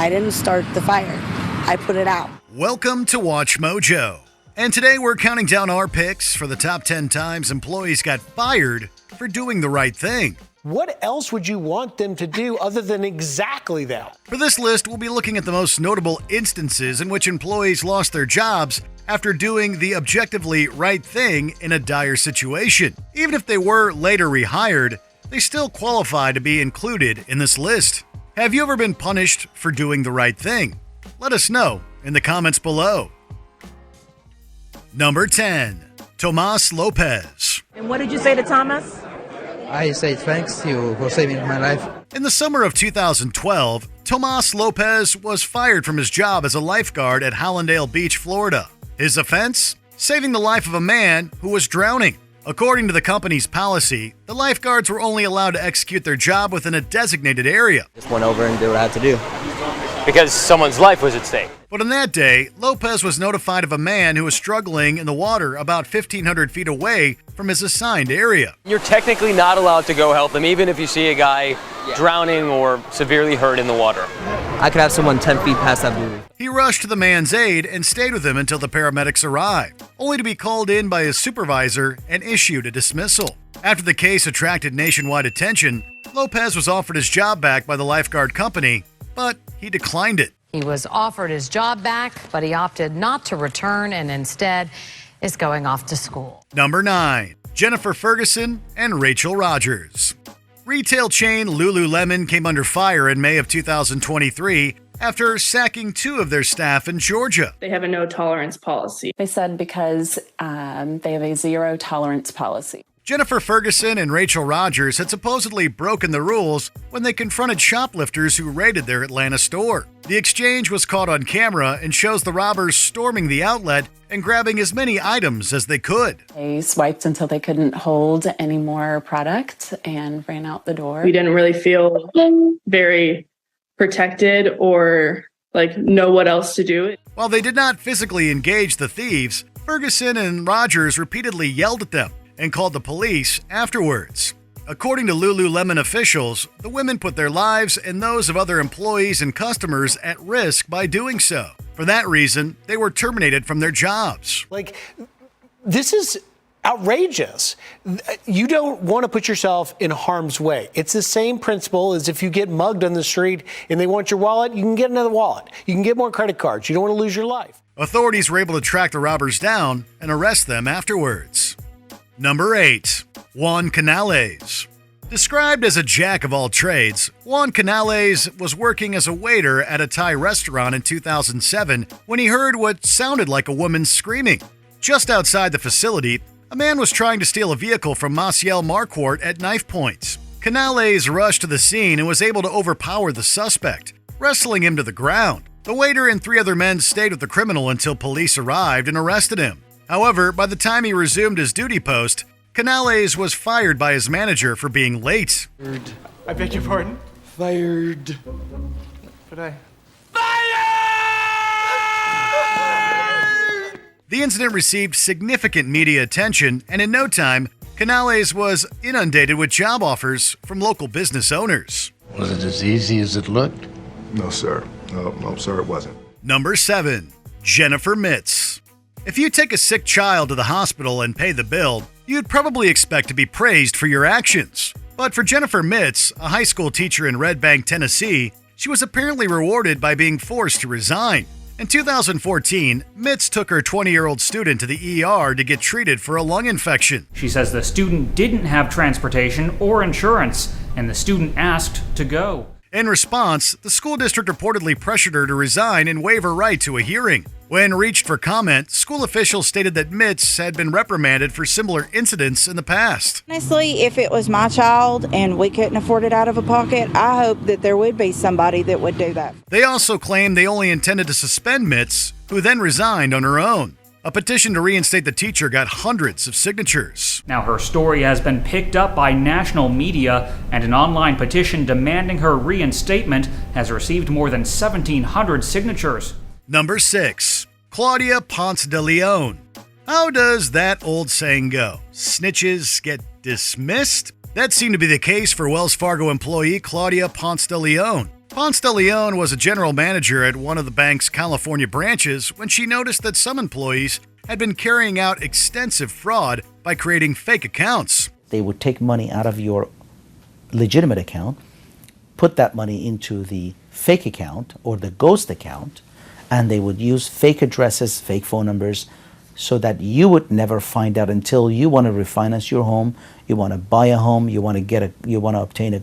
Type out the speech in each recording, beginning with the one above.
I didn't start the fire. I put it out. Welcome to Watch Mojo. And today we're counting down our picks for the top 10 times employees got fired for doing the right thing. What else would you want them to do other than exactly that? For this list, we'll be looking at the most notable instances in which employees lost their jobs after doing the objectively right thing in a dire situation. Even if they were later rehired, they still qualify to be included in this list. Have you ever been punished for doing the right thing? Let us know in the comments below. Number 10, Tomas Lopez. And what did you say to Thomas? I say thanks to you for saving my life. In the summer of 2012, Tomas Lopez was fired from his job as a lifeguard at Hallandale Beach, Florida. His offense? Saving the life of a man who was drowning. According to the company's policy, the lifeguards were only allowed to execute their job within a designated area. Just went over and did what I had to do. Because someone's life was at stake. But on that day, Lopez was notified of a man who was struggling in the water about 1,500 feet away from his assigned area. You're technically not allowed to go help them, even if you see a guy drowning or severely hurt in the water. I could have someone 10 feet past that buoy. He rushed to the man's aid and stayed with him until the paramedics arrived, only to be called in by his supervisor and issued a dismissal. After the case attracted nationwide attention, Lopez was offered his job back by the lifeguard company, but he declined it. He was offered his job back, but he opted not to return and instead is going off to school. Number 9, Jennifer Ferguson and Rachel Rogers. Retail chain Lululemon came under fire in May of 2023 after sacking 2 of their staff in Georgia. They have a no tolerance policy. They said because they have a zero tolerance policy. Jennifer Ferguson and Rachel Rogers had supposedly broken the rules when they confronted shoplifters who raided their Atlanta store. The exchange was caught on camera and shows the robbers storming the outlet and grabbing as many items as they could. They swiped until they couldn't hold any more product and ran out the door. We didn't really feel very protected or know what else to do. While they did not physically engage the thieves, Ferguson and Rogers repeatedly yelled at them and called the police afterwards. According to Lululemon officials, the women put their lives and those of other employees and customers at risk by doing so. For that reason, they were terminated from their jobs. This is outrageous. You don't want to put yourself in harm's way. It's the same principle as if you get mugged on the street and they want your wallet, you can get another wallet. You can get more credit cards. You don't want to lose your life. Authorities were able to track the robbers down and arrest them afterwards. Number 8, Juan Canales. Described as a jack of all trades, Juan Canales was working as a waiter at a Thai restaurant in 2007 when he heard what sounded like a woman screaming. Just outside the facility, a man was trying to steal a vehicle from Maciel Marquardt at knife point. Canales rushed to the scene and was able to overpower the suspect, wrestling him to the ground. The waiter and 3 other men stayed with the criminal until police arrived and arrested him. However, by the time he resumed his duty post, Canales was fired by his manager for being late. I beg your pardon? Fired. But I... The incident received significant media attention, and in no time, Canales was inundated with job offers from local business owners. Was it as easy as it looked? No, sir. No, sir, it wasn't. Number 7, Jennifer Mitz. If you take a sick child to the hospital and pay the bill, you'd probably expect to be praised for your actions. But for Jennifer Mitz, a high school teacher in Red Bank, Tennessee, she was apparently rewarded by being forced to resign. In 2014, Mitz took her 20-year-old student to the ER to get treated for a lung infection. She says the student didn't have transportation or insurance, and the student asked to go. In response, the school district reportedly pressured her to resign and waive her right to a hearing. When reached for comment, school officials stated that Mitz had been reprimanded for similar incidents in the past. Honestly, if it was my child and we couldn't afford it out of a pocket, I hope that there would be somebody that would do that. They also claimed they only intended to suspend Mitz, who then resigned on her own. A petition to reinstate the teacher got hundreds of signatures. Now her story has been picked up by national media, and an online petition demanding her reinstatement has received more than 1,700 signatures. Number 6, Claudia Ponce de Leon. How does that old saying go? Snitches get dismissed? That seemed to be the case for Wells Fargo employee Claudia Ponce de Leon. Ponce de Leon was a general manager at one of the bank's California branches when she noticed that some employees had been carrying out extensive fraud by creating fake accounts. They would take money out of your legitimate account, put that money into the fake account or the ghost account, and they would use fake addresses, fake phone numbers, so that you would never find out until you want to refinance your home, you want to buy a home, you want to obtain a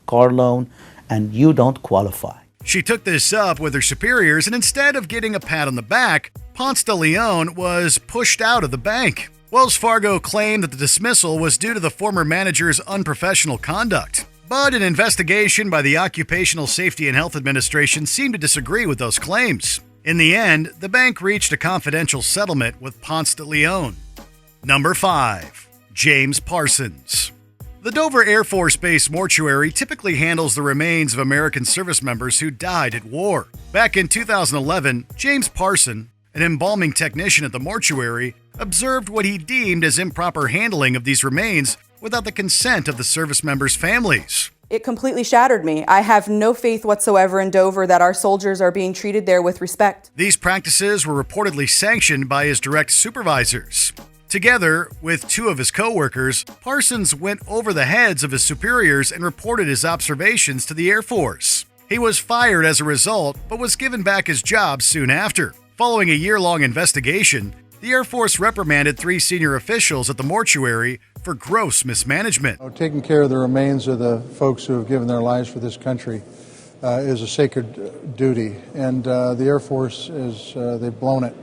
car loan, and you don't qualify. She took this up with her superiors, and instead of getting a pat on the back, Ponce de Leon was pushed out of the bank. Wells Fargo claimed that the dismissal was due to the former manager's unprofessional conduct. But an investigation by the Occupational Safety and Health Administration seemed to disagree with those claims. In the end, the bank reached a confidential settlement with Ponce de Leon. Number 5. James Parsons. The Dover Air Force Base mortuary typically handles the remains of American service members who died at war. Back in 2011, James Parsons, an embalming technician at the mortuary, observed what he deemed as improper handling of these remains without the consent of the service members' families. It completely shattered me. I have no faith whatsoever in Dover that our soldiers are being treated there with respect. These practices were reportedly sanctioned by his direct supervisors. Together with 2 of his co-workers, Parsons went over the heads of his superiors and reported his observations to the Air Force. He was fired as a result, but was given back his job soon after. Following a year-long investigation, the Air Force reprimanded 3 senior officials at the mortuary for gross mismanagement. Taking care of the remains of the folks who have given their lives for this country is a sacred duty, and the Air Force they've blown it,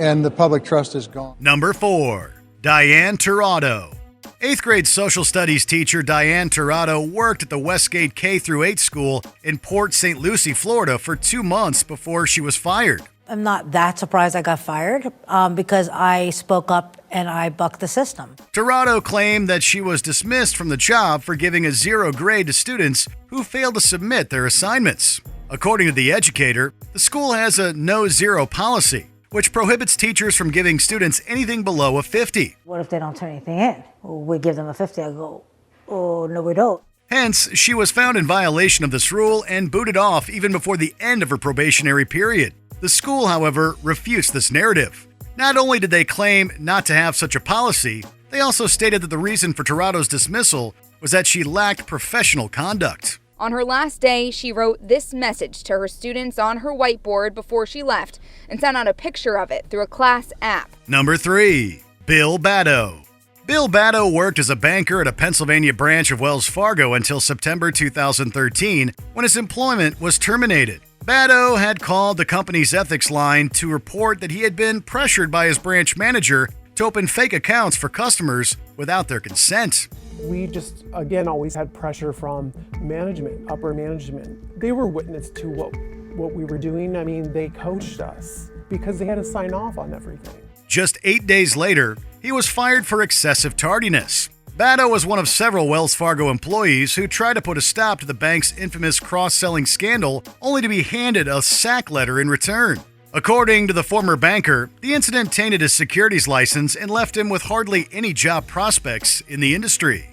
and the public trust is gone. Number 4. Diane Tirado. 8th grade social studies teacher Diane Tirado worked at the Westgate K-8 school in Port St. Lucie, Florida for 2 months before she was fired. I'm not that surprised I got fired because I spoke up and I bucked the system. Tirado claimed that she was dismissed from the job for giving a 0 grade to students who failed to submit their assignments. According to The Educator, the school has a no-zero policy, which prohibits teachers from giving students anything below a 50. What if they don't turn anything in? We give them a 50. I go, oh, no, we don't. Hence, she was found in violation of this rule and booted off even before the end of her probationary period. The school, however, refutes this narrative. Not only did they claim not to have such a policy, they also stated that the reason for Tirado's dismissal was that she lacked professional conduct. On her last day, she wrote this message to her students on her whiteboard before she left and sent out a picture of it through a class app. Number 3. Bill Batto. Bill Batto worked as a banker at a Pennsylvania branch of Wells Fargo until September 2013, when his employment was terminated. Batto had called the company's ethics line to report that he had been pressured by his branch manager to open fake accounts for customers without their consent. We just, again, always had pressure from management, upper management. They were witness to what we were doing. I mean, they coached us because they had to sign off on everything. Just 8 days later, he was fired for excessive tardiness. Batto was one of several Wells Fargo employees who tried to put a stop to the bank's infamous cross-selling scandal, only to be handed a sack letter in return. According to the former banker, the incident tainted his securities license and left him with hardly any job prospects in the industry.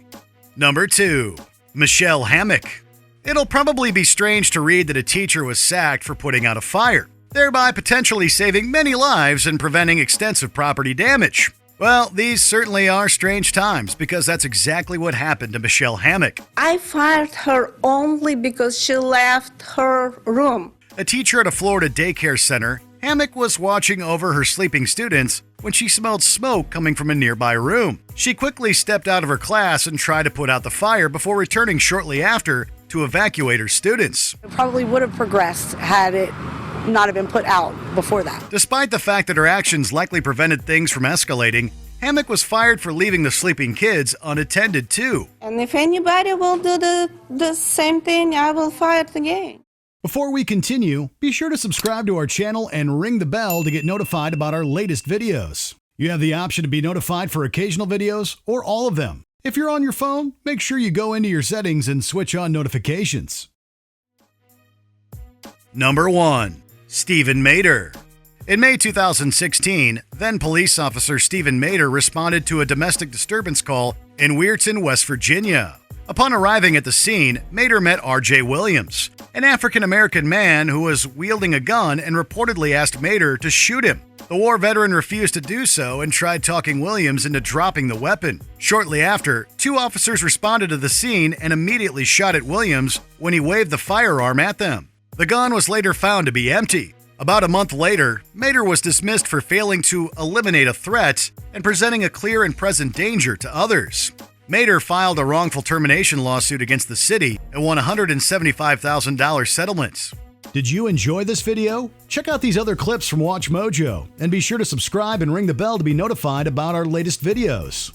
Number 2. Michelle Hammack. It'll probably be strange to read that a teacher was sacked for putting out a fire, thereby potentially saving many lives and preventing extensive property damage. Well, these certainly are strange times because that's exactly what happened to Michelle Hammack. I fired her only because she left her room. A teacher at a Florida daycare center, Hammack was watching over her sleeping students when she smelled smoke coming from a nearby room. She quickly stepped out of her class and tried to put out the fire before returning shortly after to evacuate her students. It probably would have progressed had it not have been put out before that. Despite the fact that her actions likely prevented things from escalating, Hammack was fired for leaving the sleeping kids unattended too. And if anybody will do the same thing, I will fire it again. Before we continue, be sure to subscribe to our channel and ring the bell to get notified about our latest videos. You have the option to be notified for occasional videos or all of them. If you're on your phone, make sure you go into your settings and switch on notifications. Number 1. Stephen Mader. In May 2016, then police officer Stephen Mader responded to a domestic disturbance call in Weirton, West Virginia. Upon arriving at the scene, Mater met R.J. Williams, an African-American man who was wielding a gun and reportedly asked Mater to shoot him. The war veteran refused to do so and tried talking Williams into dropping the weapon. Shortly after, 2 officers responded to the scene and immediately shot at Williams when he waved the firearm at them. The gun was later found to be empty. About a month later, Mater was dismissed for failing to eliminate a threat and presenting a clear and present danger to others. Mater filed a wrongful termination lawsuit against the city and won a $175,000 settlement. Did you enjoy this video? Check out these other clips from WatchMojo and be sure to subscribe and ring the bell to be notified about our latest videos.